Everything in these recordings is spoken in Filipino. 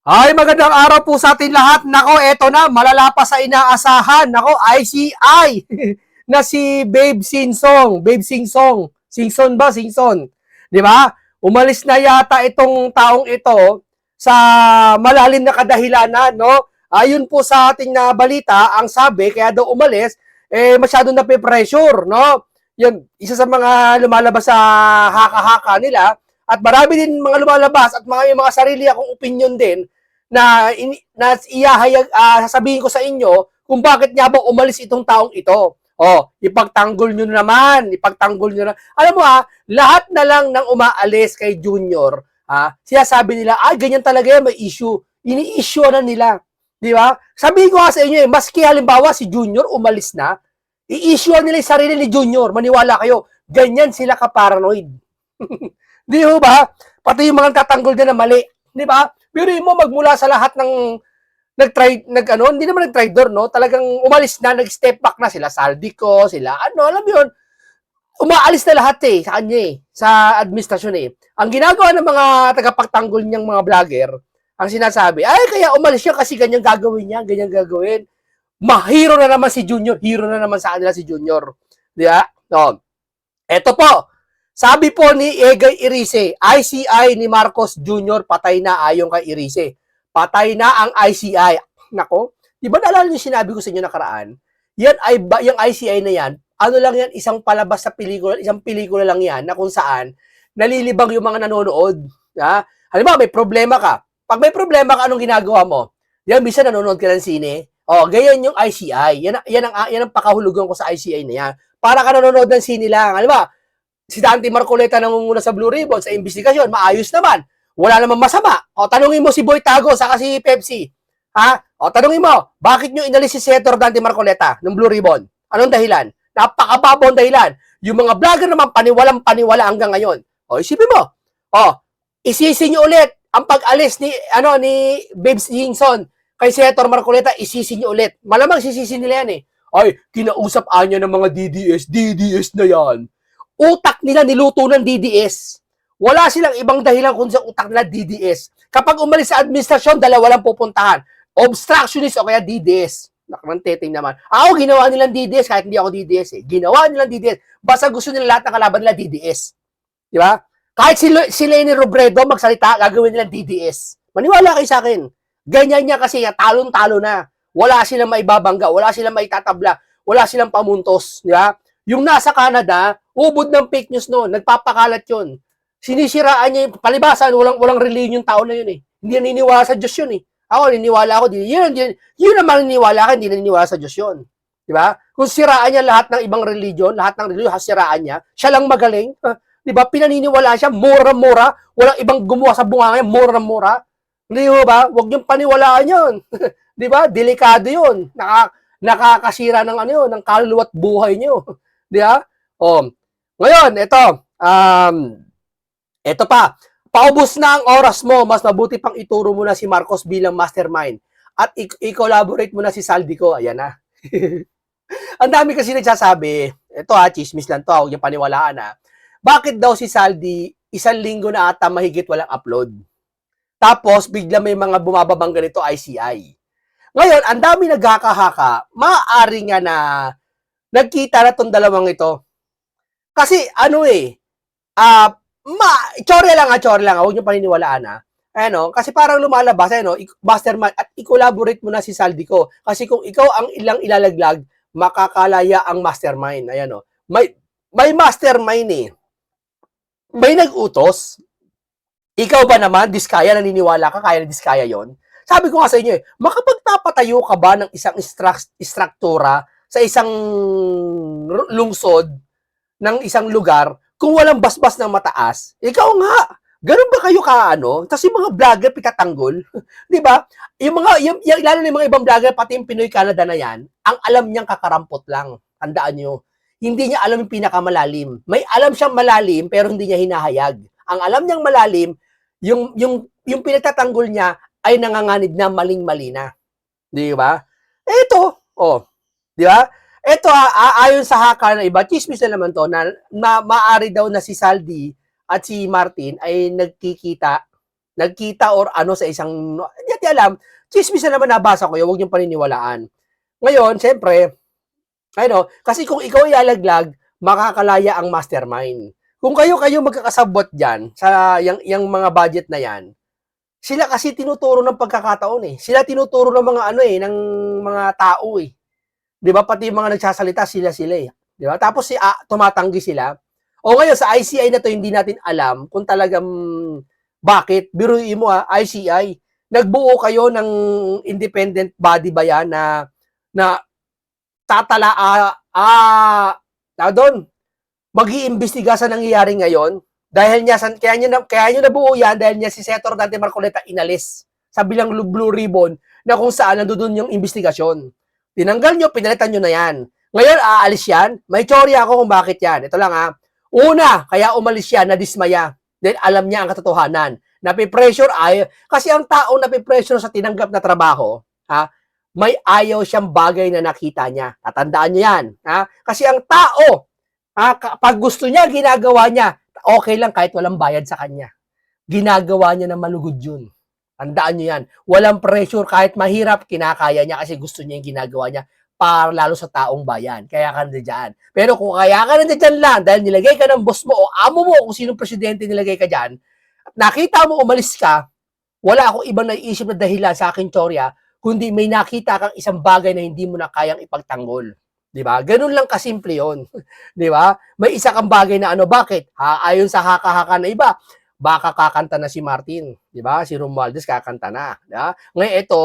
Ay, magandang araw po sa atin lahat. Nako, eto na, malala pa sa inaasahan. Nako, ICI na si Babe Singsong. Babe Singsong. Singson ba? Singson. Di ba? Umalis na yata itong taong ito sa malalim na kadahilanan, no? Ayon po sa ating na balita, ang sabi, kaya daw umalis, masyado na pressure, no? Yun, isa sa mga lumalabas sa haka-haka nila, at marami din mga lumalabas at mga sarili akong opinion din na iyahayag, sasabihin ko sa inyo kung bakit nga ba umalis itong taong ito. Ipagtanggol nyo naman, ipagtanggol nyo na. Alam mo lahat na lang ng umaalis kay Junior, sinasabi nila, ganyan talaga yan, may issue. Ini-issue na nila. Di ba? Sabihin ko sa inyo, maski halimbawa si Junior umalis na, i-issue nila yung sarili ni Junior. Maniwala kayo, ganyan sila ka-paranoid. Di ba? Pati yung mga tatanggol na mali. Di ba? Pero mo magmula sa lahat ng hindi naman nag-traitor, no? Talagang umalis na, nag-step back na sila, Saldico, sila, alam mo yun, umaalis na lahat sa kanya sa administrasyon Ang ginagawa ng mga tagapagtanggol niyang mga vlogger, ang sinasabi, kaya umalis siya kasi ganyan gagawin niya, ganyan gagawin. Mahiro na naman si Junior, hero na naman sa kanila si Junior. Di ba? No. Eto po, sabi po ni Egay Irice, ICI ni Marcos Jr. patay na ayon kay Irice. Patay na ang ICI. Nako, di ba naalala niyo sinabi ko sa inyo nakaraan? Yung ICI na yan, ano lang yan, isang palabas sa pelikula, isang pelikula lang yan na kung saan nalilibang yung mga nanonood. Halimbawa, may problema ka. Pag may problema ka, anong ginagawa mo? Yan, minsan nanonood ka ng sine. Ganyan yung ICI. Yan ang pakahulugan ko sa ICI na yan. Para ka nanonood ng sine lang. Halimbawa, si Dante Marcoleta nangunguna sa Blue Ribbon sa investigasyon, maayos naman. Wala namang masama. Tanungin mo si Boy Tago saka si Pepsi. Tanungin mo, bakit nyo inalis si Senator Dante Marcoleta ng Blue Ribbon? Anong dahilan? Napakababong dahilan. Yung mga vlogger naman paniwalang paniwala hanggang ngayon. Isipin mo. Isisi nyo ulit ang pag-alis ni Babes Hingson kay Senator Marcoleta, isisi nyo ulit. Malamang sisisi nila yan kinausap niya ng mga DDS na yan. Utak nila niluto ng DDS. Wala silang ibang dahilan kung sa utak nila DDS. Kapag umalis sa administrasyon, dalawa lang pupuntahan. Obstructionist o kaya DDS. Nakaranteting naman. Ginawa nilang DDS kahit hindi ako DDS Ginawa nilang DDS. Basta gusto nila lahat ng kalaban nila DDS. Di ba? Kahit si Leni Robredo magsalita, gagawin nilang DDS. Maniwala kayo sa akin. Ganyan niya kasi, talon-talo na. Wala silang maibabangga, wala silang maitatabla, wala silang pamuntos. Di ba? Yung nasa Canada, ubod ng fake news noon, nagpapakalat yun. Sinisiraan niya yung palibasan, walang religion yung tao na yun Hindi naniniwala sa Diyos yun Ako, naniniwala ako, yun naman naniniwala ka, hindi naniniwala sa Diyos yun. Di ba? Kung siraan niya lahat ng ibang religion, lahat ng religion, siraan niya, siya lang magaling. Di ba? Pinaniniwala siya, mura-mura, walang ibang gumawa sa bunga niya, mura-mura. Hindi ba? Huwag niyong paniwalaan yun. Di ba? Delikado yun. Nakakasira ng ng kaluluwa at buhay niyo. Di ba? Ngayon, ito pa. Paubos na ang oras mo. Mas mabuti pang ituro mo na si Marcos bilang mastermind. At i-collaborate mo na si Saldico. Ayan na. Ang dami kasi nagsasabi, ito chismis lang to, huwag yung paniwalaan Bakit daw si Saldi, 1 linggo na ata mahigit walang upload? Tapos, bigla may mga bumababang ganito ICI. Ngayon, ang dami nagkakahaka, maaari nga na nagkita na tong dalawang ito. Kasi, chore lang, huwag niyo paniniwalaan kasi parang lumalabas, mastermind, at i-collaborate mo na si Saldico. Kasi kung ikaw ang ilang ilalaglag, makakalaya ang mastermind. May mastermind May nag-utos. Ikaw ba naman, diskaya, naniniwala ka, kaya na diskaya yon? Sabi ko nga sa inyo makapagpapatayo ka ba ng isang istruktura sa isang lungsod, ng isang lugar, kung walang basbas ng mataas? Ikaw nga, ganun ba kayo Tapos yung mga vlogger, pikatanggol, di ba? Lalo na yung mga ibang vlogger, pati yung Pinoy Canada na yan, ang alam niyang kakarampot lang. Tandaan nyo. Hindi niya alam yung pinakamalalim. May alam siyang malalim, pero hindi niya hinahayag. Ang alam niyang malalim, yung pinagtatanggol niya ay nanganganib na maling-mali na. Di ba? Ito, di ba? Ito ayon sa haka na iba, chismis na naman to, na maaari daw na si Saldi at si Martin ay nagkikita nagkita or ano sa isang, hindi natin alam, chismis na naman nabasa ko yun, huwag niyong paniniwalaan. Ngayon, syempre, ano, kasi kung ikaw ilalaglag, makakalaya ang mastermind. Kung kayo magkakasabot dyan, sa yung mga budget na yan, sila kasi tinuturo ng pagkakataon eh. Sila tinuturo ng mga ano eh, ng mga tao eh. 'Di ba? Pati yung mga nagsasalita sila eh. 'Di ba? Tapos tumatanggi sila. O ngayon sa ICI na to hindi natin alam kung talagang bakit. Biruin mo ICI. Nagbuo kayo ng independent body ba yan na tatala doon mag-iimbestiga sa nangyayari ngayon dahil niya kaya niya nabuo yan dahil niya si Senator Dante Marcoleta inalis sa bilang Blue Ribbon na kung saan nandoon yung investigasyon. Tinanggal nyo, pinalitan nyo na yan. Ngayon, aalis yan. May teorya ako kung bakit yan. Ito lang Una, kaya umalis yan, nadismaya. Dahil alam niya ang katotohanan. Napipressure kasi ang taong napipressure sa tinanggap na trabaho, may ayaw siyang bagay na nakita niya. Tatandaan niyo yan. Kasi ang tao, pag gusto niya, ginagawa niya, okay lang kahit walang bayad sa kanya. Ginagawa niya na malugod yun. Tandaan niyo yan. Walang pressure, kahit mahirap, kinakaya niya kasi gusto niya yung ginagawa niya para lalo sa taong bayan. Kaya ka nandiyan. Pero kung kaya ka nandiyan lang dahil nilagay ka ng boss mo o amo mo kung sinong presidente nilagay ka dyan, at nakita mo umalis ka, wala akong ibang naiisip na dahilan sa aking teorya, kundi may nakita kang isang bagay na hindi mo na kayang ipagtanggol. 'Di ba? Ganun lang kasimple 'yon. 'Di ba? May isa kang bagay na bakit? Ayon sa haka-haka na iba, baka kakanta na si Martin, 'di ba? Si Romualdez kakanta na, 'di ba? Ngayon ito,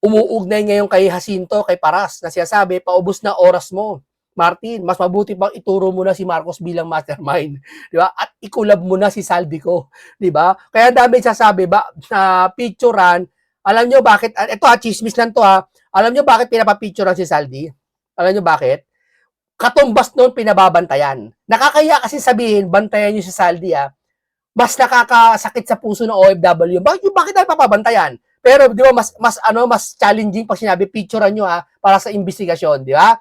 umuugnay ngayon kay Jacinto, kay Paras, na sabi, paubos na oras mo. Martin, mas mabuti pang ituro mo na si Marcos bilang mastermind, 'di ba? At ikulab mo na si Saldico, 'di ba? Kaya dami sasabi ba na picturean, alam nyo bakit, ito chismis lang to alam nyo bakit pinapapicturean si Saldi? Alam nyo bakit? Katumbas noon pinababantayan. Nakakaya kasi sabihin, bantayan nyo si Saldi mas nakakasakit sa puso ng OFW. Bakit tayo papabantayan? Pero di ba mas challenging pag sinabi picturean nyo para sa investigasyon, di ba?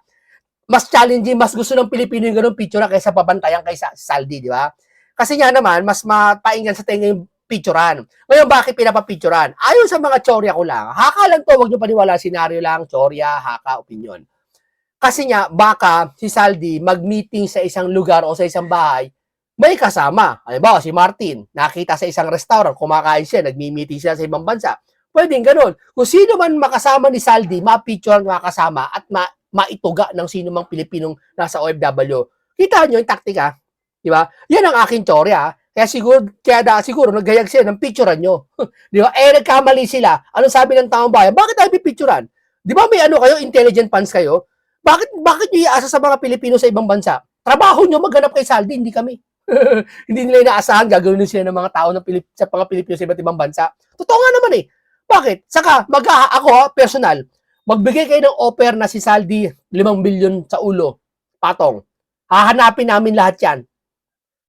Mas challenging, mas gusto ng Pilipino yung ganung picture kaysa pabantayan kay Saldi, di ba? Kasi nga naman, mas mapainggan sa tenga yung picturean. Ngayon, bakit pinapapicturean? Ayon sa mga teorya ko lang, haka lang to, huwag nyo paniwala, senaryo lang, teorya, haka, opinion. Kasi nga, baka si Saldi mag-meeting sa isang lugar o sa isang bahay, may kasama. Halimbawa, si Martin, nakita sa isang restaurant, kumakain siya, nagmi-meeting siya sa ibang bansa. Pwedeng ganun. Kung sino man makasama ni Saldi, ma-picture ang makasama at maituga ng sino mang Pilipinong nasa OFW. Kita nyo yung taktika, di ba? Yan ang aking teorya. Kaya siguro naggayag sila ng picturean nyo. Di ba? Nagkamali sila. Anong sabi ng taong bayan? Bakit tayo pipicturean? Di ba may kayo, intelligent fans kayo? Bakit nyo iasa sa mga Pilipino sa ibang bansa? Trabaho nyo maghanap kay Saldi, hindi kami. Hindi nila inaasahan, gagawin sila ng mga tao sa mga Pilipino sa iba't ibang bansa. Totoo nga naman Bakit? Saka, ako, personal, magbigay kayo ng offer na si Saldi 5 bilyon sa ulo, patong. Hahanapin namin lahat yan.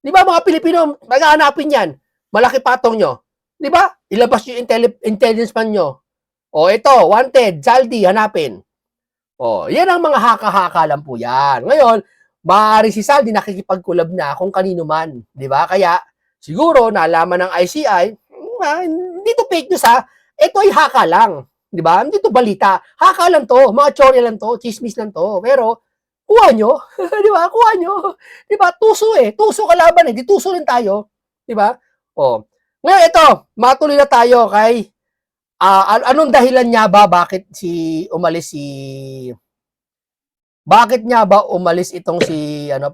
Di ba mga Pilipino, maghahanapin yan. Malaki patong nyo. Di ba? Ilabas yung intelligence man nyo. O ito, wanted, Saldi, hanapin. O, yan ang mga haka-haka lang po yan. Ngayon, maaari si Saldi nakikipagkulab na kung kanino man. Di ba? Kaya, siguro, nalaman ng ICI, hindi to fake news ito ay haka lang. Di ba? Hindi to balita. Haka lang to. Mga teorya lang to. Chismis lang to. Pero, kuha nyo. Di ba? Kuha nyo. Di ba? Tuso Tuso kalaban Di tuso rin tayo. Di ba? O. Ngayon, ito. Matuloy na tayo kay anong dahilan niya ba bakit bakit niya ba umalis itong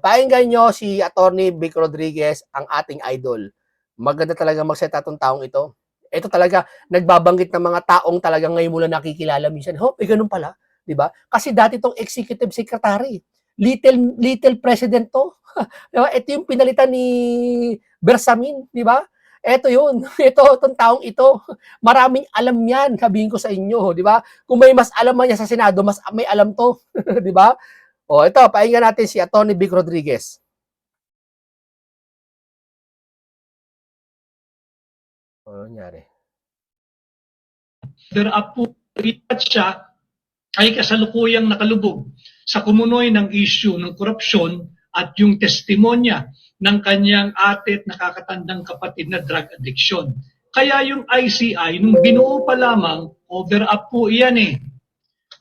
pakinggan nyo si Attorney Vic Rodriguez, ang ating idol. Maganda talaga magsalita itong taong ito. Ito talaga, nagbabanggit ng mga taong talagang ngayon mula nakikilala minsan. Ganun pala. Diba? Kasi dati itong executive secretary. Little president to. Diba? Ito yung pinalitan ni Bersamin. Diba? Ito yun. Itong taong ito. Maraming alam yan, sabihin ko sa inyo. Diba? Kung may mas alam man niya sa Senado, mas may alam to. Diba? Ito, pakinggan natin si Atty. Vic Rodriguez. Ano nangyari? Sir Apu siya ay kasalukuyang nakalubog sa kumunoy ng issue ng korupsyon at yung testimonya ng kanyang ate at nakakatandang kapatid na drug addiction. Kaya yung ICI, nung binuo pa lamang, over-up po iyan eh.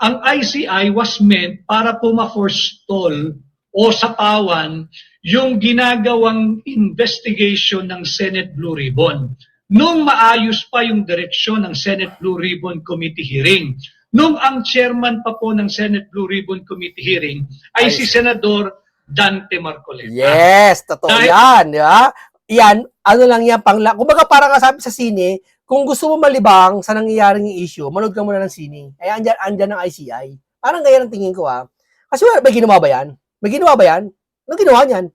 Ang ICI was meant para po ma-forestall o sapawan yung ginagawang investigation ng Senate Blue Ribbon. Nung maayos pa yung direksyon ng Senate Blue Ribbon Committee hearing, nung ang chairman pa po ng Senate Blue Ribbon Committee hearing ay si Senador Dante Marcoleta. Yes, totoo yan, di ba? Yan, ano lang yan, kumbaga parang kasabi sa sine, kung gusto mo malibang sa nangyayaring issue, manood ka muna ng sine. Ay, andyan ang ICI. Parang gaya ng tingin ko, ha. Kasi may ginawa ba yan? May ginawa ba yan? Anong ginawa niyan?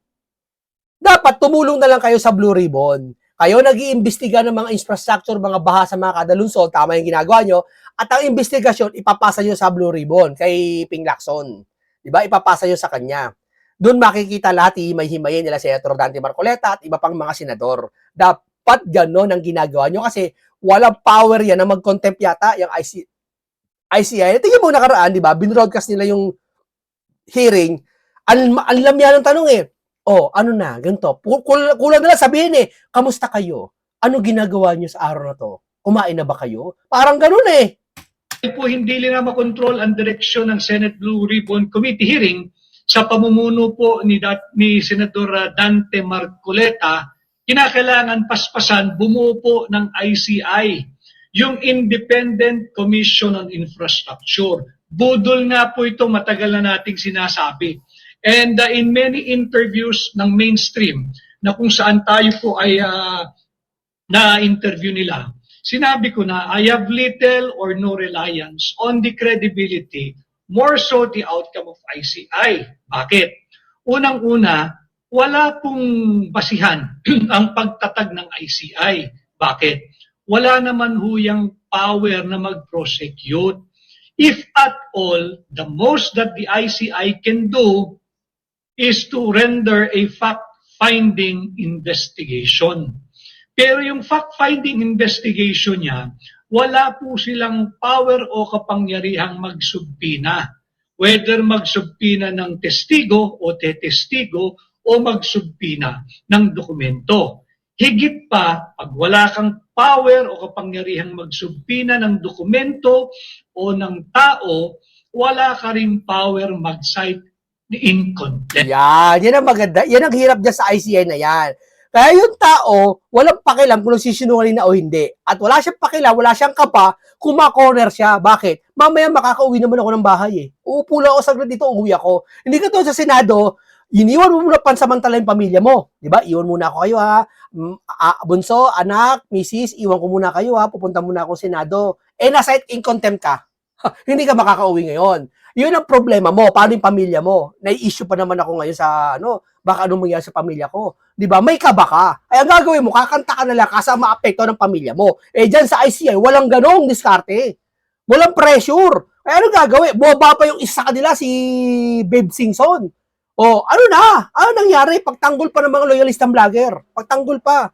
Dapat tumulong na lang kayo sa Blue Ribbon. Kayo nag-iimbestiga ng mga infrastructure, mga baha sa mga kadalunsod, tama yung ginagawa nyo, at ang investigasyon, ipapasa nyo sa Blue Ribbon, kay Ping Lacson. Diba? Ipapasa nyo sa kanya. Doon makikita lahat, himay-himayin nila Senator Dante Marcoleta at iba pang mga senador. Dapat gano'n ang ginagawa nyo kasi walang power yan na mag-contempt yata yung ICI. Tingnan mo nakaraan, di ba? Binroadcast nila yung hearing. Alam yan ang tanong eh. Oh, ano na, ganito. Kulang na lang sabihin eh, kamusta kayo? Ano ginagawa nyo sa araw na to? Kumain na ba kayo? Parang ganun eh. Po hindi nila makontrol ang direksyon ng Senate Blue Ribbon Committee hearing sa pamumuno po ni Senador Dante Marcoleta, kinakailangan paspasan, bumuo po ng ICI, yung Independent Commission on Infrastructure. Budol nga po ito, matagal na nating sinasabi. And in many interviews ng mainstream, na kung saan tayo po ay na-interview nila, sinabi ko na, I have little or no reliance on the credibility, more so the outcome of ICI. Bakit? Unang-una, wala pong basihan ang pagtatag ng ICI. Bakit? Wala naman huyang power na mag-prosecute. If at all, the most that the ICI can do is to render a fact-finding investigation. Pero yung fact-finding investigation niya, wala po silang power o kapangyarihang magsubpina. Whether magsubpina ng testigo o tetestigo o magsubpina ng dokumento. Higit pa, pag wala kang power o kapangyarihang magsubpina ng dokumento o ng tao, wala ka rin power mag-cite in contempt. Yan ang maganda. Yan ang hirap dyan sa ICI na yan. Kaya yung tao, walang pakialam kung nagsisinungaling na o hindi. At wala siyang pakialam, wala siyang kapa, kumakorner siya. Bakit? Mamaya makakauwi naman ako ng bahay eh. Uupo lang ako saglit dito, umuwi ako. Hindi ka to sa Senado, iniwan mo muna pansamantala yung pamilya mo. Diba? Iwan muna ako kayo ha. Bunso, anak, misis, iwan ko muna kayo ha. Pupunta muna ako sa Senado. Nasa in contempt ka. Hindi ka makakauwi ngayon. Yun ang problema mo. Paano yung pamilya mo? Nai-issue pa naman ako ngayon sa baka anong mangyari sa pamilya ko. 'Di ba? May kaba ka. Ay ang gagawin mo, kakanta ka na lang kasi maapekto ng pamilya mo. Diyan sa ICI, walang ganong diskarte. Walang pressure. Ay ano gagawin? Buwaba pa yung isa kanila si Babe Singson. Ano na? Ano nangyari? Pagtanggol pa ng mga loyalistang vlogger. Pagtanggol pa.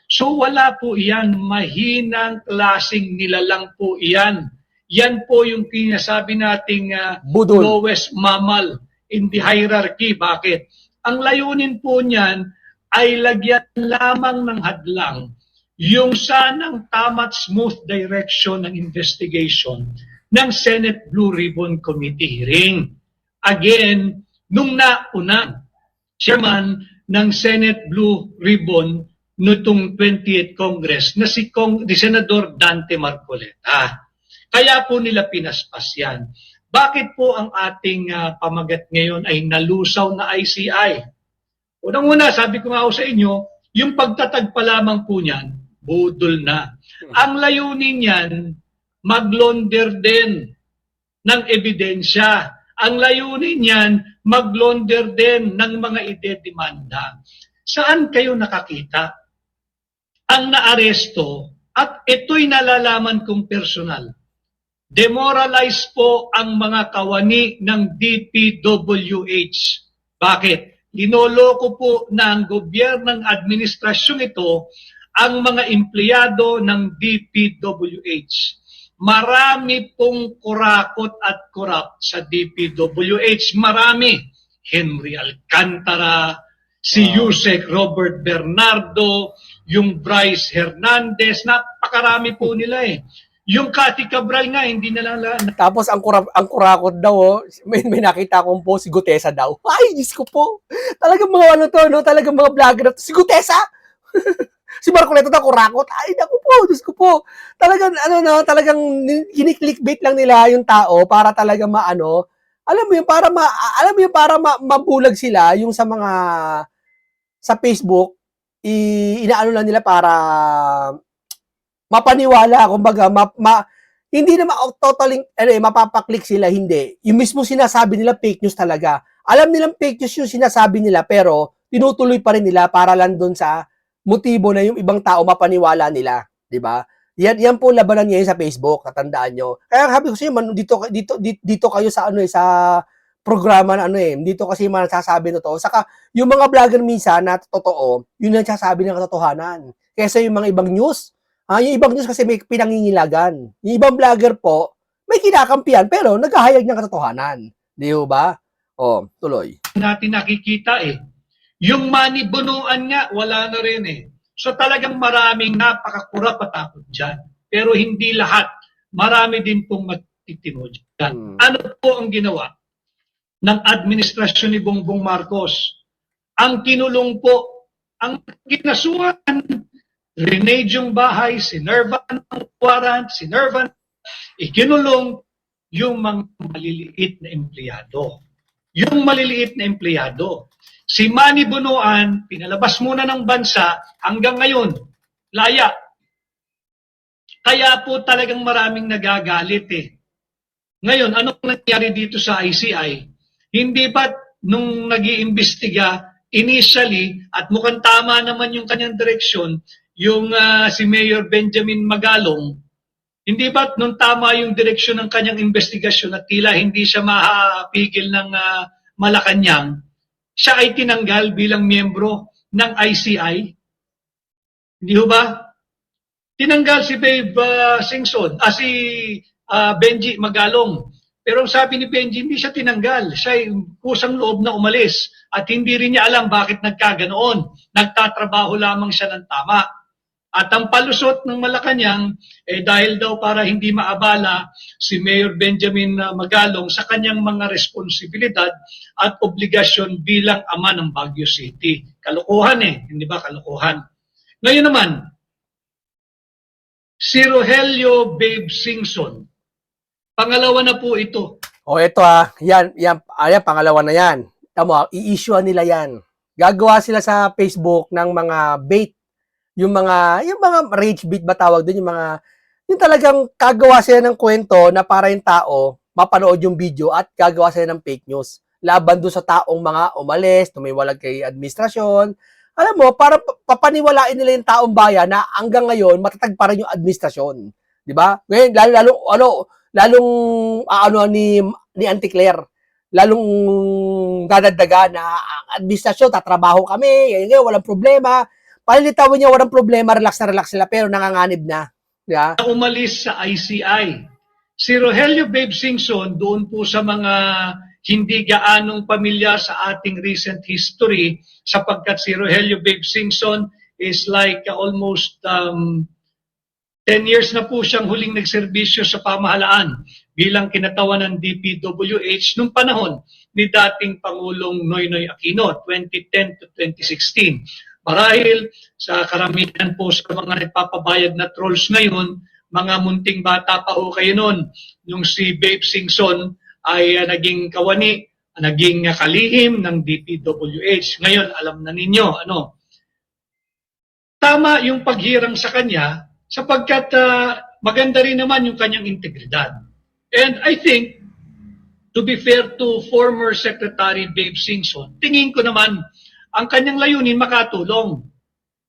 So wala po iyan. Mahinang klaseng nilalang po iyan. Yan po yung pinasabi nating lowest mammal in the hierarchy. Bakit? Ang layunin po niyan ay lagyan lamang ng hadlang yung sanang tama't smooth direction ng investigation ng Senate Blue Ribbon Committee hearing. Again, nung naunang chairman ng Senate Blue Ribbon nitong 28th Congress na si Senador Dante Marcoleta. Kaya po nila pinaspas yan. Bakit po ang ating pamagat ngayon ay nalusaw na ICI? Unang-una, sabi ko nga ako sa inyo, yung pagtatag pa lamang po niyan, budol na. Ang layunin niyan, maglonder din ng ebidensya. Ang layunin niyan, maglonder din ng mga idedemanda. Saan kayo nakakita? Ang naaresto, at ito'y nalalaman kong personal, demoralize po ang mga kawani ng DPWH. Bakit? Linoloko po ng gobyernong administrasyong ito ang mga empleyado ng DPWH. Marami pong kurakot at korap sa DPWH. Marami. Henry Alcantara, si Yusek Robert Bernardo, yung Bryce Hernandez, napakarami po nila eh. Yung Cathy Cabral nga, hindi na lang. Tapos ang kurakot daw, may nakita akong po si Gutesa daw. Ay, Diyos ko po. Talagang mga ano to, no? Talagang mga vlogger na to. Si Gutesa? Si Marcoleta daw kurakot. Ay, naku po, Diyos ko po. Talagang, talagang kiniklikbait lang nila yung tao para talaga maano. Alam mo yun, para mabulag sila yung sa mga, sa Facebook, inaano lang nila para mapaniwala, kumbaga, hindi naman totally, mapapaklik sila, hindi. Yung mismo sinasabi nila, fake news talaga. Alam nilang fake news yung sinasabi nila, pero tinutuloy pa rin nila para lang doon sa motibo na yung ibang tao mapaniwala nila. Di ba? Yan po labanan ngayon sa Facebook, tatandaan nyo. Kaya sabi ko sa inyo, dito kayo sa sa programa na dito kasi yung mga nagsasabi totoo. Saka, yung mga vlogger minsan na totoo, yun ang nagsasabi ng katotohanan. Kesa yung mga ibang news, yung ibang news kasi may pinangingilagan. Yung ibang vlogger po, may kinakampihan, pero naghahayag ng katotohanan. Di ba? Tuloy. Natin nakikita eh. Yung manibunuan nga, wala na rin eh. So talagang maraming napakakurap at takot dyan. Pero hindi lahat. Marami din pong matitino dyan. Ano po ang ginawa ng administrasyon ni Bongbong Marcos? Ang kinulong po, ang kinasuhan, renage yung bahay, sinervan ng warrant, sinervan, ikinulong yung mga maliliit na empleyado. Yung maliliit na empleyado. Si Manny Bunuan, pinalabas muna ng bansa hanggang ngayon, laya. Kaya po talagang maraming nagagalit eh. Ngayon, anong nangyari dito sa ICI? Hindi ba nung nag-iimbestiga initially, at mukhang tama naman yung kanyang direksyon, yung si Mayor Benjamin Magalong, hindi ba nung tama yung direksyon ng kanyang investigasyon at tila hindi siya mapigil ng Malacanang, siya ay tinanggal bilang miyembro ng ICI? Hindi ba? Tinanggal si Babe Singson, si Benji Magalong. Pero sabi ni Benji, hindi siya tinanggal. Siya ay kusang loob na umalis. At hindi rin niya alam bakit nagkaganoon. Nagtatrabaho lamang siya ng tama. At ang palusot ng Malacanang, dahil daw para hindi maabala si Mayor Benjamin Magalong sa kanyang mga responsibilidad at obligasyon bilang ama ng Baguio City. Kalokohan hindi ba kalokohan? Ngayon naman, si Rogelio Babe Singson, pangalawa na po ito. Ito yan, pangalawa na yan. Tama, i-issue nila yan. Gagawa sila sa Facebook ng mga bait, yung mga rage bait ba tawag doon, yung talagang kagawa sila ng kwento na para yung tao mapanood yung video at gagawa sila ng fake news. Laban doon sa taong mga umalis, tumiwalag kay administrasyon. Alam mo, para papaniwalain nila yung taong bayan na hanggang ngayon matatag pa rin yung administrasyon. Di ba? Ngayon, lalong ni Auntie Claire, lalong dadagdaga na ang administrasyon, tatrabaho kami, ngayon, walang problema. Palilitawan niya, walang problema, relax sila, pero nanganganib na. Yeah. Umalis sa ICI. Si Rogelio Babe Singson, doon po sa mga hindi gaanong pamilyar sa ating recent history, sapagkat si Rogelio Babe Singson is like almost 10 years na po siyang huling nagserbisyo sa pamahalaan bilang kinatawan ng DPWH nung panahon ni dating Pangulong Noynoy Aquino, 2010 to 2016. Marahil sa karamihan po sa mga nagpapabayad na trolls ngayon, mga munting bata pa ho kayo noon, nung si Babe Singson ay naging kawani, naging kalihim ng DPWH. Ngayon, alam na ninyo, tama yung paghirang sa kanya sapagkat maganda rin naman yung kanyang integridad. And I think, to be fair to former Secretary Babe Singson, tingin ko naman, ang kanyang layunin makatulong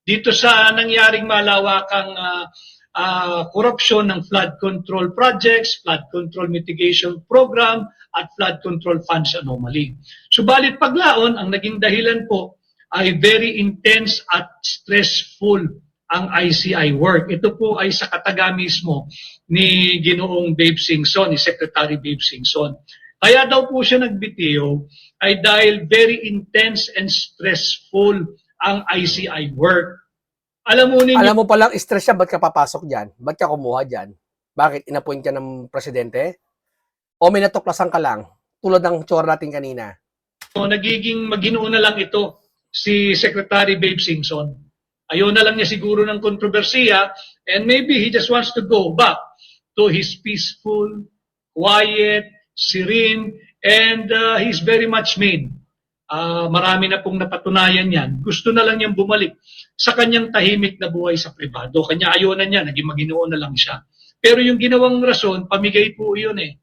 dito sa nangyaring malawakang korupsyon ng flood control projects, flood control mitigation program, at flood control funds anomaly. Subalit paglaon, ang naging dahilan po ay very intense at stressful ang ICI work. Ito po ay sa kataga mismo ni Ginoong Babe Singson, ni Secretary Babe Singson. Kaya daw po siya nagbitiw ay dahil very intense and stressful ang ICI work. Alam mo ninyo, Alam mo palang stress siya, ba't ka papasok dyan? Ba't ka kumuha dyan? Bakit? Inapoint ka ng presidente? O may natuklasan ka lang? Tulad ng tsura natin kanina. nagiging maginoo na lang ito si Secretary Babe Singson. Ayaw na lang niya siguro ng kontrobersiya and maybe he just wants to go back to his peaceful, quiet, serene, and he's very much made. Marami na pong napatunayan yan. Gusto na lang niyang bumalik sa kanyang tahimik na buhay sa pribado. Kanya ayaw na niya, naging maginoo na lang siya. Pero yung ginawang rason, pamigay po yun eh.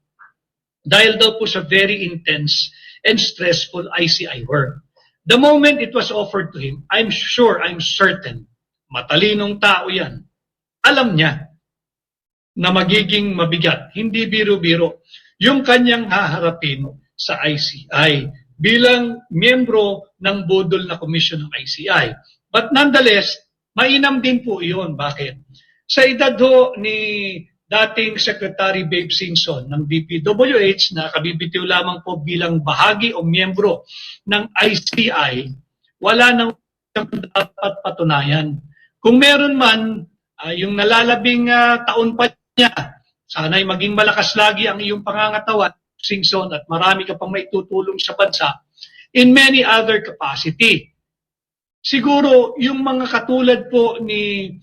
Dahil daw po sa very intense and stressful ICI work. The moment it was offered to him, I'm sure, I'm certain, matalinong tao yan, alam niya na magiging mabigat, hindi biro-biro, yung kanyang haharapin sa ICI bilang miyembro ng budol na komisyon ng ICI. But nonetheless, mainam din po iyon. Bakit? Sa edad ho ni dating Secretary Babe Singson ng DPWH na kabibitiw lamang po bilang bahagi o miyembro ng ICI, wala nang dapat patunayan. Kung meron man, yung nalalabing taon pa niya, sana'y maging malakas lagi ang iyong pangangatawan, Singson, at marami ka pang maitutulong sa bansa in many other capacity. Siguro, yung mga katulad po ni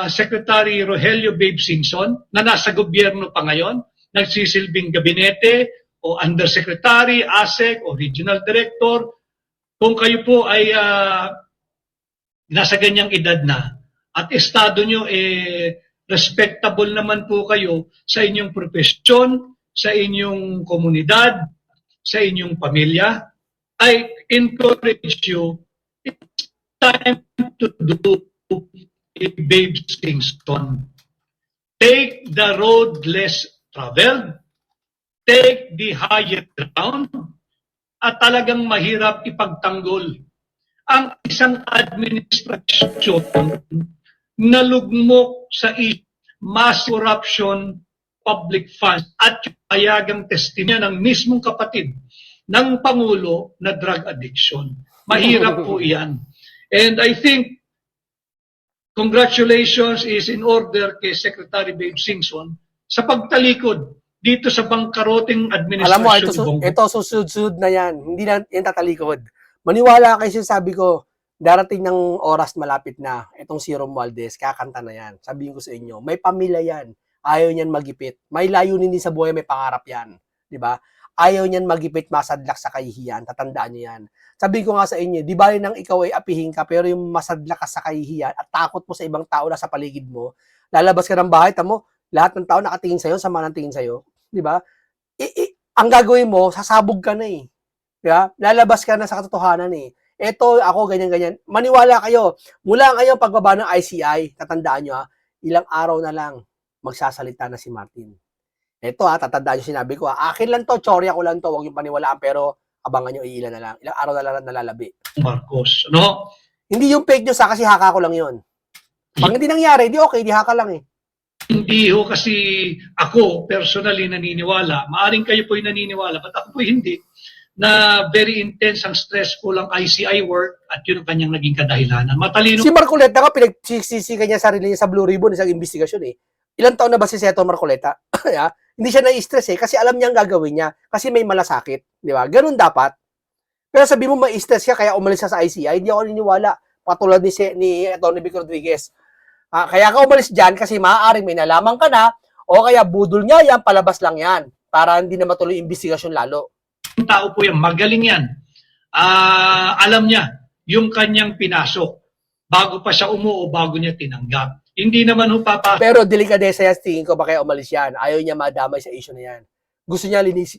Secretary Rogelio Babe Singson na nasa gobyerno pa ngayon, nagsisilbing gabinete o undersecretary, ASEC o regional director, kung kayo po ay nasa ganyang edad na at estado nyo respectable naman po kayo sa inyong profesyon, sa inyong komunidad, sa inyong pamilya, I encourage you, it's time to do a Babe Singson. Take the road less traveled, take the higher ground, at talagang mahirap ipagtanggol ang isang administrasyon na lugmok sa mass corruption, public funds, at payagang testimonya ng mismong kapatid ng Pangulo na drug addiction. Mahirap po iyan. And I think congratulations is in order kay Secretary Babe Singson sa pagtalikod dito sa bangkaroting administrasyon. Alam mo, ito susud-sud na yan. Hindi na yan tatalikod. Maniwala kayo sabi ko, darating ng oras malapit na, itong si Romualdez, kakanta na yan. Sabihin ko sa inyo, may pamilya yan. Ayaw niyan magipit. May layunin din sa buhay, may pangarap yan. Diba? Ayaw niyan magipit, masadlak sa kahihiyan. Tatandaan niyo yan. Sabi ko nga sa inyo, di bali nang ikaw ay apihin ka, pero yung masadlak ka sa kahihiyan at takot mo sa ibang tao na sa paligid mo, lalabas ka ng bahay, tamo, lahat ng tao nakatingin sa'yo, sama ng tingin sa'yo. Di ba? Ang gagawin mo, sasabog ka na eh. Diba? Lalabas ka na sa katotohanan eh. Eto, ako, ganyan-ganyan. Maniwala kayo, mula ngayon pagbaba ng ICI, tatandaan nyo ilang araw na lang, magsasalita na si Martin. Ito tatandaan nyo sinabi ko akin lang to, tsorya ko lang to, huwag yung paniwalaan, pero abangan nyo, iilan na lang. Ilang araw na lang nalalabi. Marcos, no? Hindi yung fake news kasi haka ko lang yun. Pag hindi nangyari, di okay, di haka lang eh. Hindi ho kasi ako personally naniniwala, maaring kayo po'y naniniwala, but ako po'y hindi, na very intense ang stressful ang ICI work at yun ang kanyang naging kadahilanan. Matalino. Si Marcoleta nga, pinagsisika niya sarili niya sa Blue Ribbon, isang investigasyon eh. Ilang taon na ba si Seto Marcoleta? Hindi siya na-stress eh, kasi alam niya ang gagawin niya, kasi may malasakit, di ba? Ganun dapat. Pero sabi mo ma-stress siya, kaya umalis siya sa ICI, hindi ako naniniwala. Patulad ni Tony Vic Rodriguez. Kaya ka umalis dyan, kasi maaaring may nalaman ka na, o kaya budol niya yan, palabas lang yan, para hindi na matuloy investigasyon lalo. Tao po yan, magaling yan. Alam niya yung kanyang pinasok bago pa siya umuo, bago niya tinanggap. Hindi naman ho papasok. Pero delikadesa yan, tingin ko ba kaya umalis yan? Ayaw niya madamay sa issue na yan. Gusto niya linis,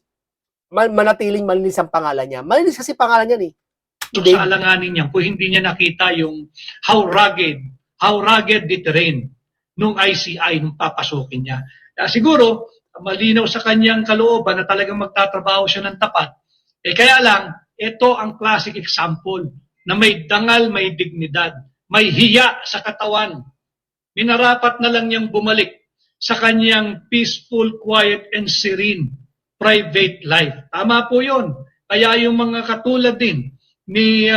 manatiling malinis ang pangalan niya. Malinis kasi pangalan niya eh. Sa alanganin niya, kung hindi niya nakita yung how rugged the terrain nung ICI, nung papasukin niya. Siguro, malinaw sa kanyang kalooban na talagang magtatrabaho siya ng tapat. Kaya lang, ito ang classic example na may dangal, may dignidad, may hiya sa katawan. Minarapat na lang niyang bumalik sa kanyang peaceful, quiet, and serene private life. Tama po yun. Kaya yung mga katulad din ni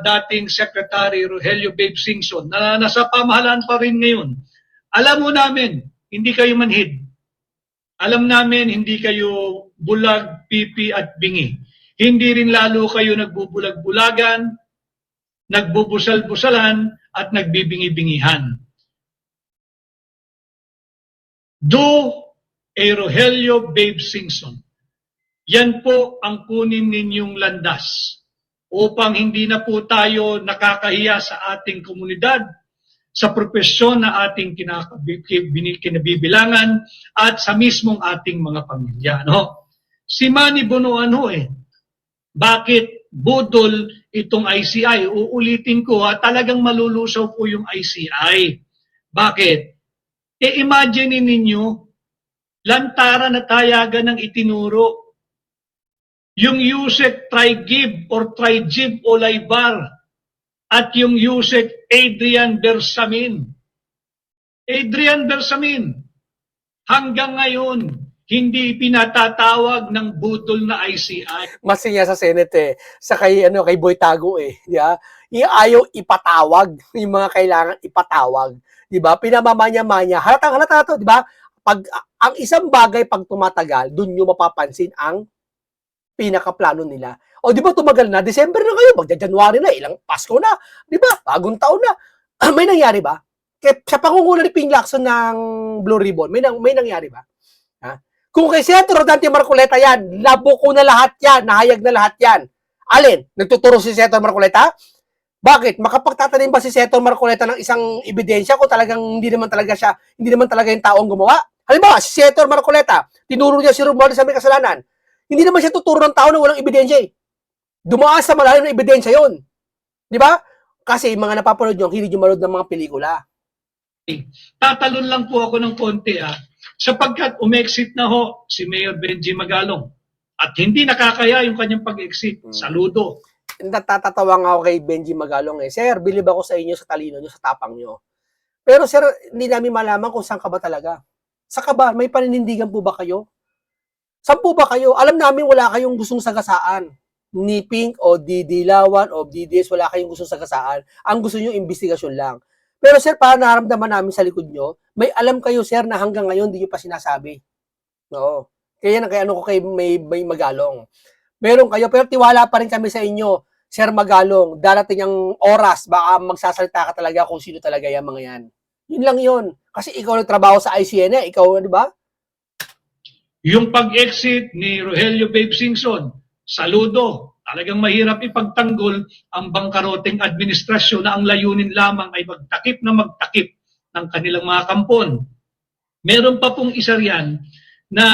dating Secretary Rogelio Babe Singson na nasa pamahalaan pa rin ngayon, alam mo namin, hindi kayo manhid. Alam namin, hindi kayo bulag, pipi at bingi. Hindi rin lalo kayo nagbubulag-bulagan, nagbubusal-busalan at nagbibingi-bingihan. Do a Rogelio Babe Singson. Yan po ang kunin ninyong landas upang hindi na po tayo nakakahiya sa ating komunidad, sa propesyon na ating kinabibilangan at sa mismong ating mga pamilya. No? Si Manny Bonoan ho bakit budol itong ICI? Uulitin ko talagang malulusaw po yung ICI. Bakit? Imagine ninyo, lantaran na tayagan ng itinuro yung Yusek Trigib or Trigib Olaybar at yung Yusek Adrian Bersamin. Adrian Bersamin, hanggang ngayon, hindi pinatatawag ng budol na ICI. Mas niya sa Senate sa kay Boy Tago yeah? Ayaw ipatawag yung mga kailangan ipatawag, 'di ba? Pinamamanya-manya. Halata to, 'di ba? Pag ang isang bagay pag tumatagal, doon niyo mapapansin ang pinakaplano nila. O di ba tumagal na, December na kayo, magja-January na, ilang Pasko na, di ba? Bagong taon na. May nangyari ba? Kaya sa pangunguna ni Ping Lacson ng Blue Ribbon, may nangyari ba? Ha? Kung kay Senator Rodante Marcoleta yan, nabuko na lahat yan, nahayag na lahat yan. Alin? Nagtuturo si Senator Marcoleta? Bakit? Makapagtatanim ba si Senator Marcoleta ng isang ebidensya kung talagang hindi naman talaga yung taong gumawa? Halimbawa, si Senator Marcoleta, tinuro niya si Romualdez sa may kasalanan. Hindi naman siya tuturo ng tao na walang ebidensya Dumaan sa malalim na ebidensya yon. Di ba? Kasi mga napapanood nyo, hindi nyo manood ng mga pelikula. Tatalon lang po ako ng konti sapagkat umexit na ho si Mayor Benji Magalong at hindi nakakaya yung kanyang pag-exit. Saludo. Natatawa nga ako kay Benji Magalong Sir, bilib ako sa inyo, sa talino nyo, sa tapang nyo. Pero sir, hindi namin malaman kung saan ka ba talaga. Saan ka ba? May paninindigan po ba kayo? Saan po ba kayo? Alam namin wala kayong gustong sagasaan. Ni Pink o Dilawan o DDS, wala kayong gustong sagasaan. Ang gusto nyo, investigasyon lang. Pero sir, para naramdaman namin sa likod nyo, may alam kayo sir na hanggang ngayon hindi nyo pa sinasabi. Oo. Kaya ko kay may Magalong. Meron kayo, pero tiwala pa rin kami sa inyo, Sir Magalong. Darating ang oras, baka magsasalita ka talaga kung sino talaga yung mga yan. Yun lang yun. Kasi ikaw nagtrabaho sa ICN ikaw, di ba? Yung pag-exit ni Rogelio Babe Singson, saludo. Talagang mahirap ipagtanggol ang bangkaroteng administrasyon na ang layunin lamang ay magtakip ng kanilang mga kampon. Meron pa pong isa riyan na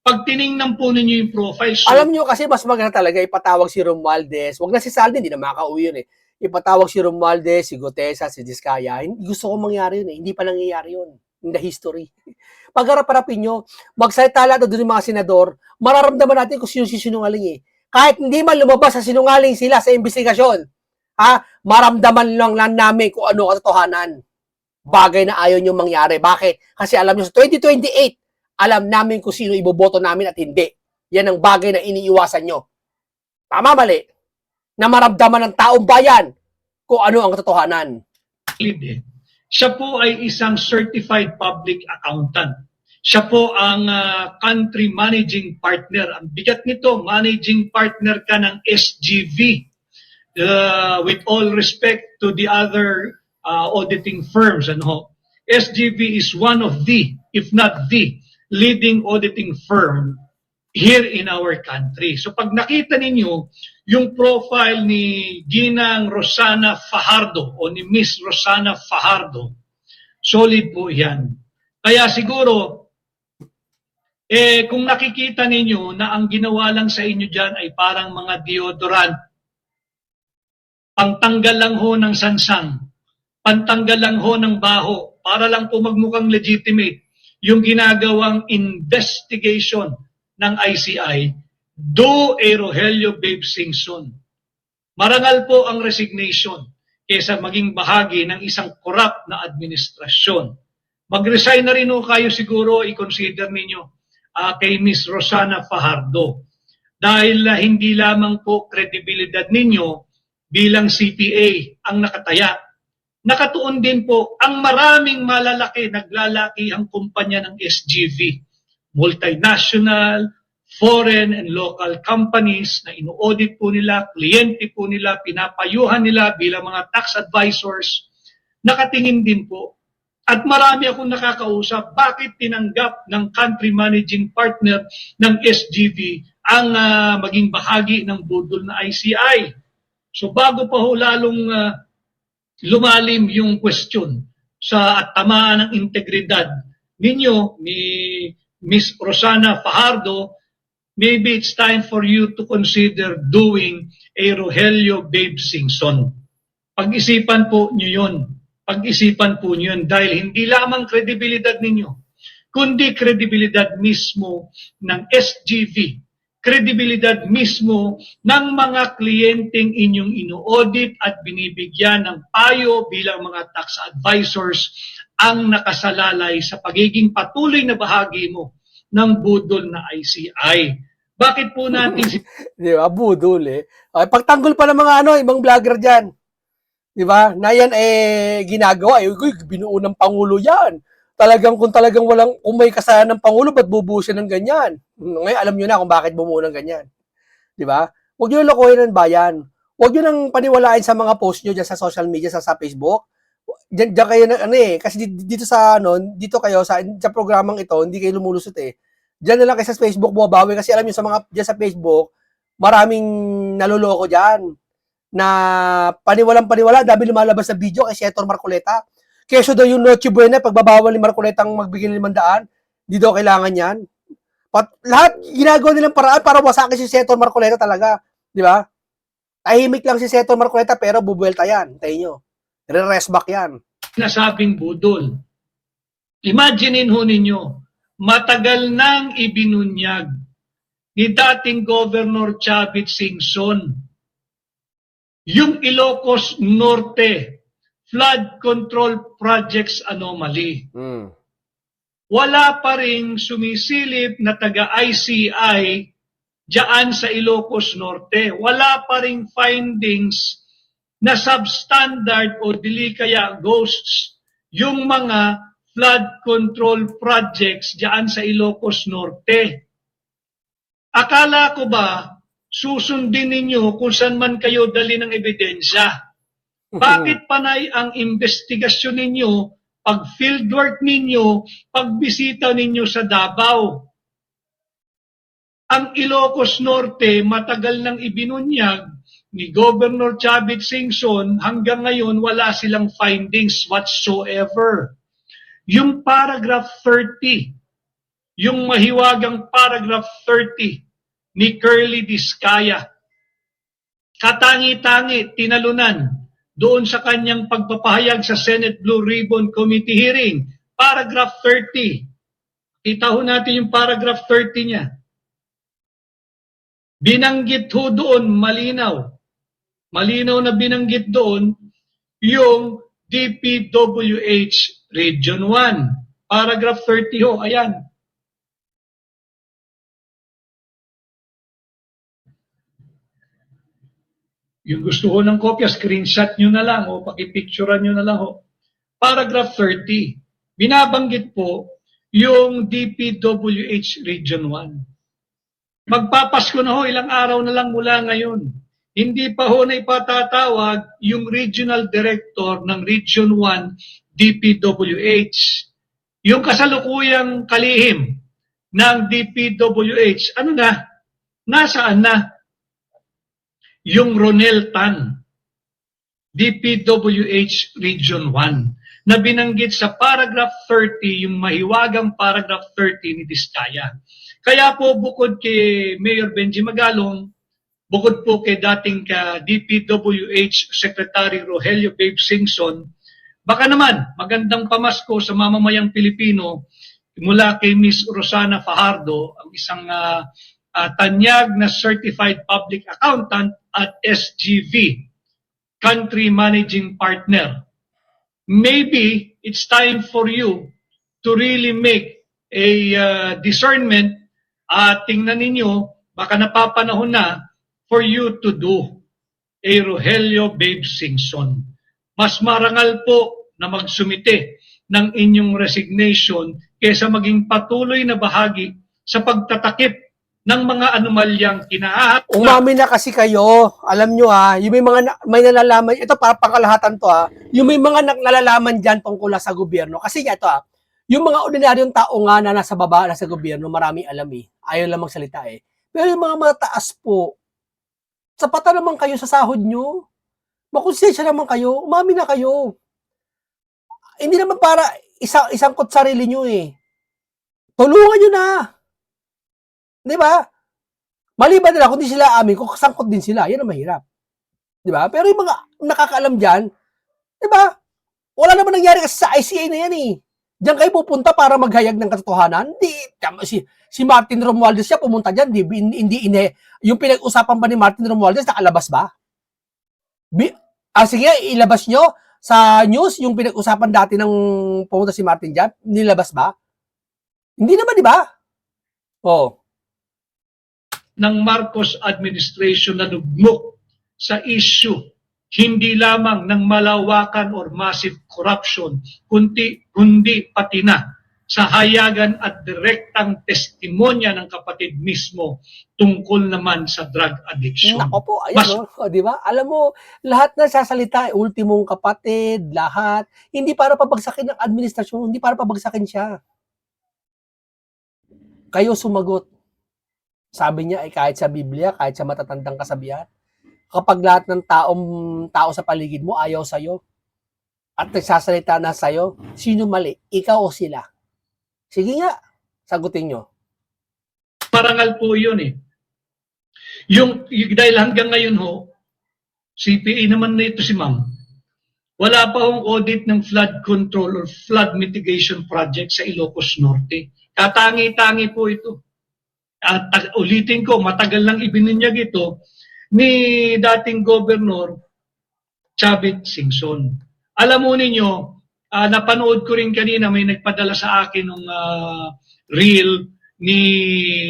pag tiningnan po ninyo yung profile. Alam nyo kasi mas maganda talaga ipatawag si Romualdez. Wag na si Saldi, hindi na makauwi yun Ipatawag si Romualdez, si Gutesa, si Diskaya. Gusto ko mangyari yun Hindi pa nangyayari yun. In the history. Pag-harap-harapin nyo, magsalita lahat doon yung mga senador, mararamdaman natin kung sino sinungaling Kahit hindi man lumabas sa sinungaling sila sa investigasyon, maramdaman lang namin kung ano katotohanan. Bagay na ayaw nyo mangyari. Bakit? Kasi alam nyo, sa 2028, alam namin kung sino iboboto namin at hindi. Yan ang bagay na iniiwasan nyo. Tama, mali? Na maramdaman ng taong bayan kung ano ang katotohanan. Siya po ay isang certified public accountant. Siya po ang country managing partner. Ang bigat nito, managing partner ka ng SGV. With all respect to the other auditing firms. SGV is one of the, if not the, leading auditing firm here in our country. So pag nakita ninyo yung profile ni Ginang Rosana Fajardo o ni Miss Rosana Fajardo, solid po yan. Kaya siguro, kung nakikita ninyo na ang ginawa lang sa inyo dyan ay parang mga deodorant, pangtanggal lang ho ng sansang, pantanggal lang ho ng baho, para lang po magmukhang legitimate yung ginagawang investigation ng ICI, do a Rogelio Babe Singson. Marangal po ang resignation kaysa maging bahagi ng isang corrupt na administrasyon. Mag-resign na rin ho kayo siguro, i-consider ninyo kay Miss Rosana Fajardo. dahil hindi lamang po kredibilidad ninyo bilang CPA ang nakataya. Nakatuon din po ang maraming malalaki, naglalaki ang kumpanya ng SGV, multinational, foreign and local companies na ino-audit po nila, kliyente po nila, pinapayuhan nila bilang mga tax advisors, nakatingin din po. At marami akong nakakausap, bakit tinanggap ng country managing partner ng SGV ang maging bahagi ng budol na ICI. So bago pa ho lalong lumalim yung question sa at tamaan ng integridad ninyo ni Miss Rosana Fajardo, maybe it's time for you to consider doing a Rogelio Babe Singson. Pag-isipan po nyo yun. Pag-isipan po nyo yun dahil hindi lamang kredibilidad ninyo, kundi kredibilidad mismo ng SGV, kredibilidad mismo ng mga kliyenteng inyong ino-audit at binibigyan ng payo bilang mga tax advisors ang nakasalalay sa pagiging patuloy na bahagi mo ng budol na ICI. Bakit po natin Di ba? Budol eh. Okay, pagtanggol pa ng mga ibang vlogger dyan. Di ba? Na yan ginagawa. Binuo ng Pangulo yan. Kung may kasalanan ng Pangulo, ba't bubuo siya ng ganyan? Ngayon, alam nyo na kung bakit bumuo ng ganyan. Di ba? Huwag nyo lokohin ng bayan. Huwag nyo nang paniwalain sa mga post nyo dyan sa social media, sa Facebook. Diyan kayo kasi dito dito kayo sa programang ito, hindi kayo lumulusot eh. Diyan na lang kayo sa Facebook bumabawi kasi alam niyo sa mga diyan sa Facebook, maraming naloloko diyan na paniwalang-paniwala, dami lumalabas sa video kay Senator Marcoleta. Keso daw yung Noche Buena, pagbabawal ni Marcoleta ang magbigay ng 500, di daw kailangan yan. Lahat ginagawa nilang paraan para wasakin si Senator Marcoleta talaga, di ba? Tahimik lang si Senator Marcoleta pero bubuelta yan, tayo nyo. Re-rest back yan. Nasabing budol. Imaginein ho ninyo, matagal nang ibinunyag ni dating Governor Chavit Singson yung Ilocos Norte Flood Control Projects Anomaly. Wala pa ring sumisilip na taga-ICI diyan sa Ilocos Norte. Wala pa ring findings na substandard o dili kaya ghosts yung mga flood control projects diyan sa Ilocos Norte. Akala ko ba susundin ninyo kung saan man kayo dali ng ebidensya? Bakit panay ang investigasyon ninyo, pag fieldwork ninyo, pagbisita ninyo sa Davao? Ang Ilocos Norte matagal nang ibinunyag ni Governor Chavit Singson, hanggang ngayon wala silang findings whatsoever. Yung paragraph 30, yung mahiwagang paragraph 30 ni Curly Discaya, katangi-tangi, tinalunan doon sa kanyang pagpapahayag sa Senate Blue Ribbon Committee hearing. Paragraph 30. Kita ho natin yung paragraph 30 niya. Binanggit ho doon, malinaw na binanggit doon yung DPWH Region 1. Paragraph 30 ho, ayan. Yung gusto ho ng kopya, screenshot nyo na lang o pakipicturean nyo na lang ho. Paragraph 30. Binabanggit po yung DPWH Region 1. Magpapasko na ho, ilang araw na lang mula ngayon. Hindi pa ho na ipatatawag yung Regional Director ng Region 1 DPWH. Yung kasalukuyang kalihim ng DPWH, ano na? Nasaan na? Yung Ronel Tan, DPWH Region 1, na binanggit sa paragraph 30, yung mahiwagang paragraph 30 ni Discaya. Kaya po bukod kay Mayor Benji Magalong, bukod po kay dating DPWH Secretary Rogelio Babe Singson, baka naman magandang pamasko sa mamamayang Pilipino mula kay Miss Rosana Fajardo, ang isang tanyag na Certified Public Accountant at SGV, Country Managing Partner. Maybe it's time for you to really make a discernment at tingnan ninyo baka napapanahon na for you to do a Rogelio Babe Singson. Mas marangal po na magsumite ng inyong resignation kaysa maging patuloy na bahagi sa pagtatakip ng mga anomalyang kinahahat. Umami na kasi kayo. Alam nyo yung may mga may nalalaman, ito para pangkalahatan to yung may mga nalalaman dyan tungkol sa gobyerno. Kasi ito yung mga ordinaryong tao nga na nasa baba na sa gobyerno, maraming alam Ayaw lang magsalita Pero yung mga mataas po, sapatan naman kayo sa sahod nyo. Makonsensya naman kayo. Umami na kayo. Hindi naman para isangkot sarili nyo Tulungan nyo na. Di ba? Maliban nila, kung di sila amin, kung kasangkot din sila, yan ang mahirap. Di ba? Pero yung mga nakakaalam dyan, di ba? Wala naman nangyari kasi sa ICA na yan Diyan kayo pupunta para maghayag ng katotohanan. Hindi, si Martin Romualdez siya pumunta dyan, hindi, yung pinag-usapan ba ni Martin Romualdez, nakalabas ba? Sige, ilabas nyo sa news, yung pinag-usapan dati ng pumunta si Martin dyan, nilabas ba? Hindi naman, di ba? Ng Marcos administration na nugmok sa issue hindi lamang ng malawakan or massive corruption, kundi pati na sa hayagan at direktang testimonya ng kapatid mismo tungkol naman sa drug addiction. Nako po, ayun di ba? Alam mo, lahat na sasalita, ultimong kapatid, lahat, hindi para pabagsakin ng administrasyon, hindi para pabagsakin siya. Kayo sumagot. Sabi niya kahit sa Biblia, kahit sa matatandang kasabihan, kapag lahat ng tao sa paligid mo ayaw sa'yo at nagsasalita na sa'yo, sino mali? Ikaw o sila? Sige nga, sagutin nyo. Parangal po yun Yung dahil hanggang ngayon CPA naman na ito si ma'am, wala pa audit ng flood control or flood mitigation project sa Ilocos Norte. Katangi-tangi po ito. At ulitin ko, matagal nang ibinunyag ito ni dating Governor Chavit Singson. Alam mo ninyo, napanood ko rin kanina, may nagpadala sa akin ng reel ni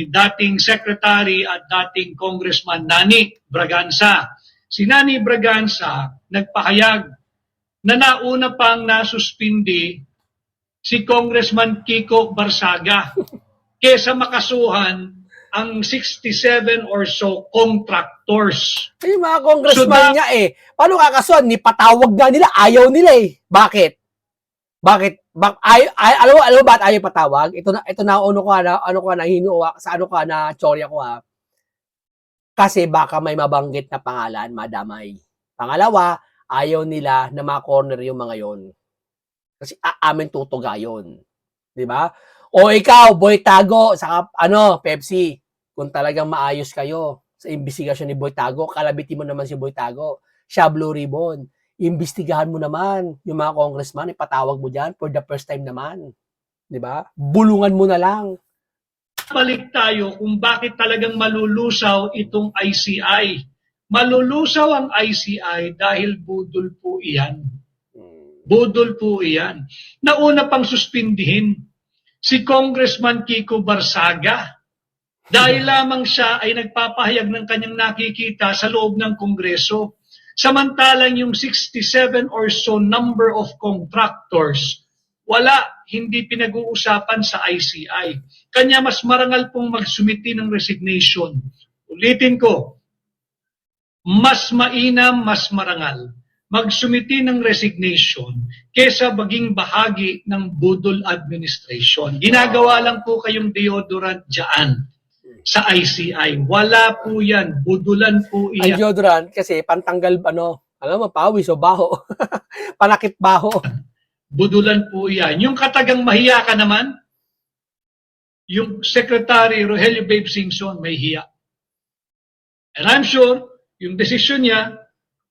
dating Secretary at dating Congressman Nani Braganza. Si Nani Braganza nagpahayag na nauna pang nasuspindi si Congressman Kiko Barsaga kesa makasuhan ang 67 or so contractors. Yung mga congressman niya paano kakasuhan? Patawag na nila, ayaw nila Bakit? Alam mo ba't ayaw patawag? Ito na hinuwa, sa chorya ko Kasi baka may mabanggit na pangalan, madamay. Pangalawa, ayaw nila na ma-corner yung mga yon. Kasi amin tutuga yun. Di ba? O ikaw, Boy Tago, saka Pepsi, kung talagang maayos kayo sa investigasyon ni Boy Tago, kalabitin mo naman si Boy Tago. Siya Blue Ribbon. Imbestigahan mo naman yung mga congressman, ipatawag mo dyan for the first time naman. Di ba? Bulungan mo na lang. Balik tayo kung bakit talagang malulusaw itong ICI. Malulusaw ang ICI dahil budol po iyan. Budol po iyan. Nauna pang suspindihin si Congressman Kiko Barsaga dahil lamang siya ay nagpapahayag ng kanyang nakikita sa loob ng Kongreso. Samantalang yung 67 or so number of contractors, hindi pinag-uusapan sa ICI. Kanya mas marangal pong magsumiti ng resignation. Ulitin ko, mas mainam, mas marangal magsumiti ng resignation kesa maging bahagi ng budol administration. Ginagawa lang po kayong deodorant dyan sa ICI. Wala po yan. Budulan po iyan. Ang deodorant kasi pantanggal, pawis o baho. Panakip baho. Budulan po yan. Yung katagang mahiya ka naman, yung Secretary Rogelio Babe Singson may hiya. And I'm sure, yung desisyon niya,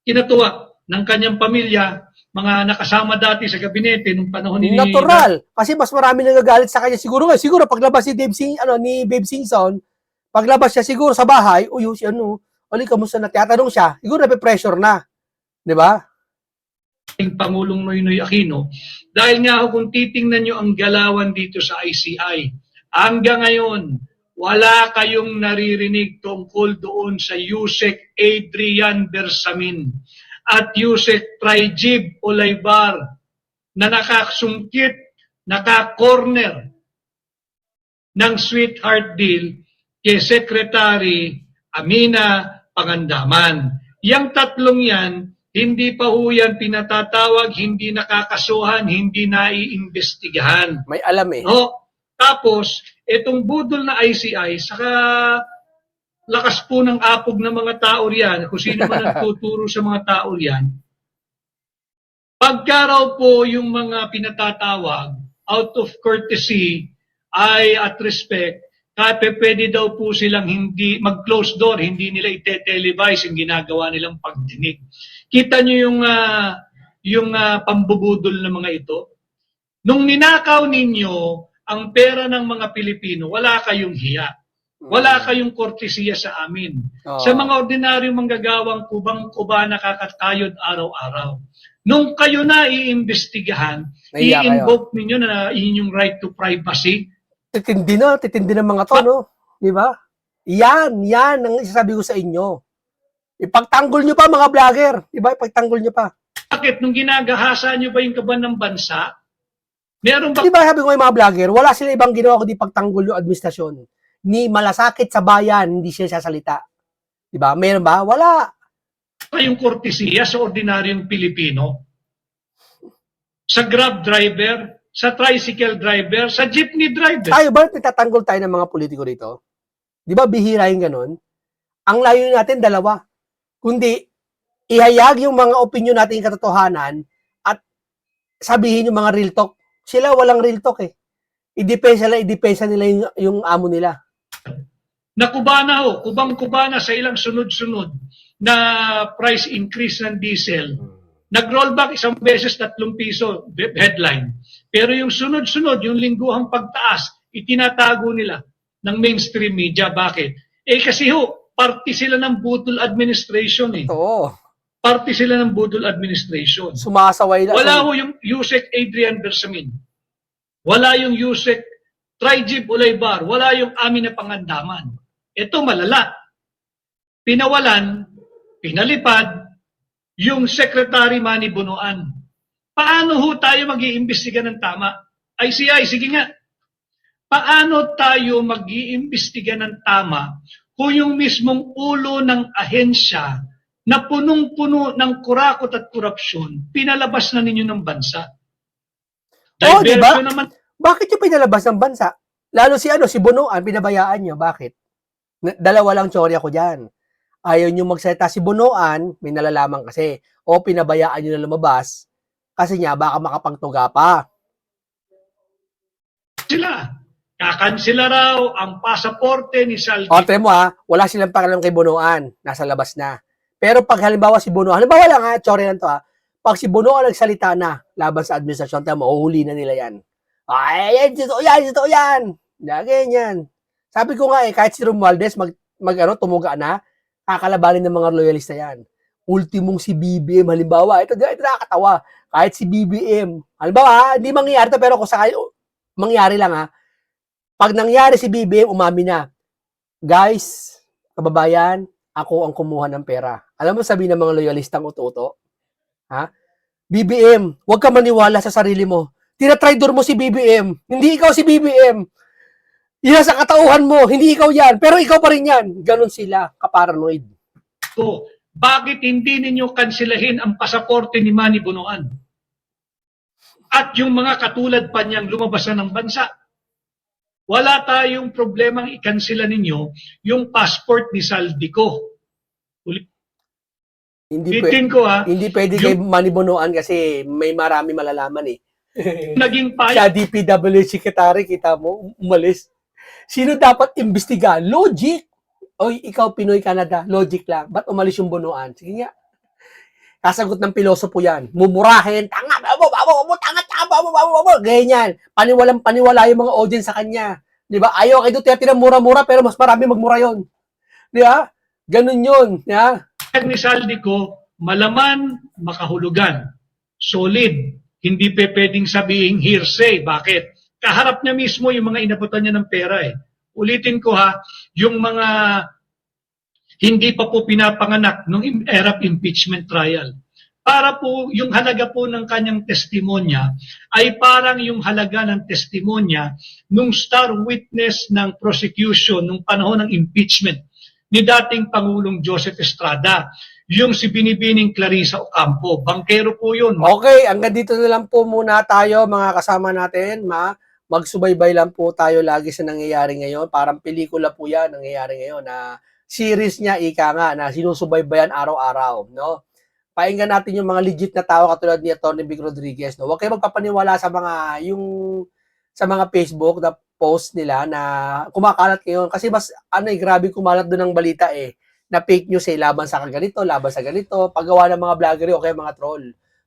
kinatuwa ng kanyang pamilya, mga nakasama dati sa gabinete nung panahon ni... Natural. Kasi mas marami nagagalit sa kanya. Siguro paglabas ni Babe Singson, paglabas siya siguro sa bahay, kamusta na? Tiyatanong siya, siguro nape-pressure na. Di ba? Pangulong Noynoy Aquino, dahil nga kung titingnan nyo ang galawan dito sa ICI, hanggang ngayon, wala kayong naririnig tungkol doon sa Yusek Adrian Bersamin at Yusek Trajib Olaybar na nakasungkit, naka-corner ng sweetheart deal kay Secretary Amina Pangandaman. Yang tatlong yan, hindi pa ho yan pinatatawag, hindi nakakasuhan, hindi naiimbestigahan. May alam eh. No? Tapos, itong budol na ICI, saka lakas po ng apog ng mga tao riyan, kung sino man nagtuturo sa mga tao riyan, pagka raw po yung mga pinatatawag, out of courtesy, ay at respect, kahit pwede daw po silang hindi mag-close door, hindi nila ite-televise yung ginagawa nilang pagdinig. Kita nyo yung pambubudol ng mga ito? Nung ninakaw ninyo ang pera ng mga Pilipino, wala kayong hiya. Wala kayong kortesiya sa amin. Sa mga ordinaryong manggagawang kubang-kuba nakakatayod araw-araw. Nung kayo na iimbestigahan, i-invoke ninyo na inyong right to privacy. Titindi ng mga to, no? Di ba? Yan ang isasabi ko sa inyo. Ipagtanggol nyo pa mga vlogger. Di ba? Ipagtanggol nyo pa. Bakit? Nung ginagahasa nyo ba yung kaban ng bansa? Meron ba? Di ba sabi ko yung mga vlogger, wala sila ibang ginawa kundi pagtanggol yung administrasyon. Ni malasakit sa bayan, hindi siya sasalita. Di ba? Meron ba? Wala. Yung kortesiya sa ordinaryong Pilipino? Sa grab driver? Sa tricycle driver? Sa jeepney driver? Tayo ba nagtatanggol tayo ng mga politiko dito? Di ba bihira yung ganun? Ang layo natin, dalawa. Kundi, ihayag yung mga opinion natin yung katotohanan at sabihin yung mga real talk. Sila walang real talk eh. Idepensa nila yung amo nila. Nakubana ho, kubang-kubana sa ilang sunod-sunod na price increase ng diesel. Nag-rollback isang beses 3 piso headline. Pero yung sunod-sunod, yung lingguhang pagtaas, itinatago nila ng mainstream media. Bakit? Kasi ho, party sila ng budol administration eh. Oo. Party sila ng budol administration. Sumasaway lang. Wala ho yung Yusek Adrian Bersamin. Wala yung Yusek Trajib Olaybar. Wala yung Amina Pangandaman. Ito malala. Pinawalan, pinalipad, yung Secretary Manny Bonoan. Paano ho tayo mag-iimbestiga ng tama? ICI, sige nga. Paano tayo mag-iimbestiga ng tama kung yung mismong ulo ng ahensya na punong-puno ng kurakot at korupsyon, pinalabas na ninyo ng bansa? Diba? Naman. Bakit yung pinalabas ng bansa? Lalo si Bonoan, pinabayaan nyo. Bakit? Dalawa lang teorya ko dyan. Ayaw nyo magsalita si Bonoan, may nalalaman kasi. O pinabayaan nyo na lumabas kasi niya baka makapagtuga pa. Sila. Kakansela raw ang pasaporte ni Saldi. O, mo wala silang pakialam kay Bonoan. Nasa labas na. Pero pag halimbawa si Bonoan, halimbawa lang teorya lang to pag si Bonoan nagsalita na laban sa administrasyon, mauhuli na nila yan. Ay, totoo yan. Ganyan. Sabi ko nga kahit si Romualdez tumuga na, kakalabanin ng mga loyalista yan. Ultimong si BBM, halimbawa, ito nakakatawa. Kahit si BBM, halimbawa, hindi mangyayari to, pero kung sakali, mangyari lang pag nangyari si BBM, umami na. Guys, kababayan, ako ang kumuha ng pera. Alam mo sabihin ng mga loyalistang uto-uto? BBM, huwag ka maniwala sa sarili mo. Tinatraidor mo si BBM. Hindi ikaw si BBM. Yan sa katauhan mo, hindi ikaw yan. Pero ikaw pa rin yan. Ganon sila, kaparanoid. So, bakit hindi ninyo kansilahin ang pasaporte ni Manny Bonoan? At yung mga katulad pa niyang lumabas na ng bansa. Wala tayong problemang ikansila ninyo yung passport ni Saldico. Hindi pwede kay Manny Bonoan kasi may marami malalaman eh. Naging siya DPWH secretary, kita mo, umalis. Sino dapat imbestigahan? Logic. Oy, ikaw Pinoy Canada, logic lang. Ba't umalis yung Bonoan? Sige nga. Kasagot ng pilosopo yan. Mumurahin, tanga, ganyan. Paniwala yung mga audience sa kanya. Di ba? Ayaw kayo Duterte ng mura-mura, pero mas marami magmura yon. Di ba? Ganun yun. Yeah? Ni Saldico, malaman, makahulugan. Solid. Hindi pwedeng sabihin hearsay. Bakit? Kaharap niya mismo yung mga inabutan niya ng pera eh. Ulitin ko ha, yung mga hindi pa po pinapanganak nung era of impeachment trial. Para po, yung halaga po ng kanyang testimonya ay parang yung halaga ng testimonya nung star witness ng prosecution nung panahon ng impeachment ni dating Pangulong Joseph Estrada, yung si Binibining Clarissa Ocampo. Bangkero po yun. Okay, hanggang dito na lang po muna tayo mga kasama natin. Magsubaybay lang po tayo lagi sa nangyayari ngayon. Parang pelikula po yan nangyayari ngayon na series niya, ika nga, na sinusubaybayan araw-araw, no? Pakinggan natin yung mga legit na tao katulad ni Atty. Vic Rodriguez, no? Huwag kayo magpapaniwala sa mga Facebook na post nila na kumakalat ngayon kasi mas grabe kumalat doon ng balita na fake news laban sa ganito, laban sa ganito, paggawa ng mga vlogger o kaya mga troll.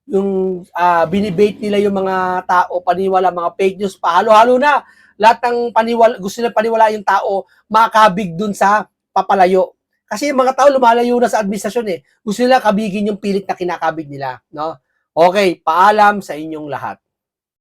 Yung binibate nila yung mga tao, paniwala mga fake news, pahalo-halo na. Lahat ng gusto nila paniwala yung tao, makakabig dun sa papalayo. Kasi yung mga tao lumalayo na sa administrasyon Gusto nila kabigin yung pilit na kinakabig nila, no? Okay, paalam sa inyong lahat.